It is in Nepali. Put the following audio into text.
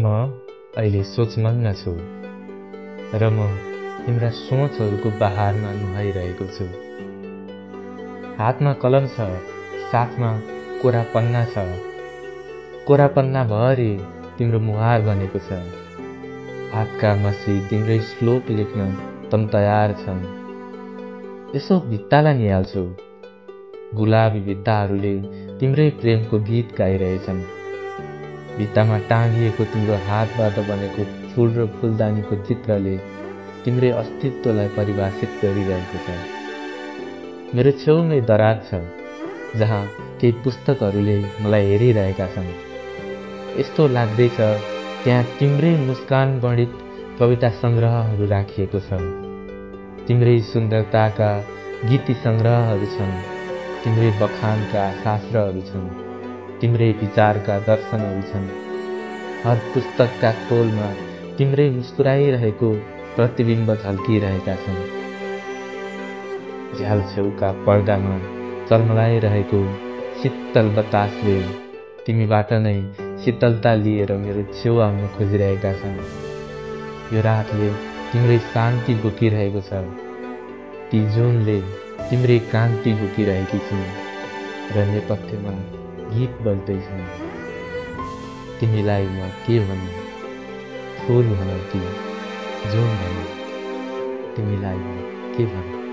म अहिले सोचमग्न छु र म तिम्रा सोचहरूको बहारमा नुहाइरहेको छु। हातमा कलम छ, साथमा कोरा पन्ना छ। कोरा पन्ना भरि तिम्रो मुहार बनेको छ। हातका मसी तिम्रै श्लोक लेख्न तम तयार छन्। यसो भित्तालाई निहाल्छु। गुलाबी भित्ताहरूले तिम्रै प्रेमको गीत गाइरहेछन्। भित्तामा टाँगिएको तिम्रो हातबाट बनेको फूल र फूलदानीको चित्रले तिम्रै अस्तित्वलाई परिभाषित गरिरहेको छ। मेरो छेउमै दराज छ, जहाँ केही पुस्तकहरूले मलाई हेरिरहेका छन्। यस्तो लाग्दैछ त्यहाँ तिम्रै मुस्कान वर्णित कविता सङ्ग्रहहरू राखिएको छ। तिम्रै सुन्दरताका गीति सङ्ग्रहहरू छन्। तिम्रै बखानका शास्त्रहरू छन्। तिम्रै विचारका दर्शनहरू छन्। हर पुस्तकका खोलमा तिम्रै मुस्कुराइरहेको प्रतिबिम्ब झल्किरहेका छन्। झ्याल छेउका पर्दामा चलमलाइरहेको शीतल बतासले तिमीबाट नै शीतलता लिएर मेरो छेउ आउन खोजिरहेका छन्। यो रातले तिम्रै शान्ति बोकिरहेको छ। ती जुनले तिम्रै क्रान्ति बोकिरहेकी छिन् र नेपथ्यमा गीत बज्दैछन्। तिमीलाई म के भन्नु, फूल भनौ कि जुन भनौ, तिमीलाई म के भन्नु।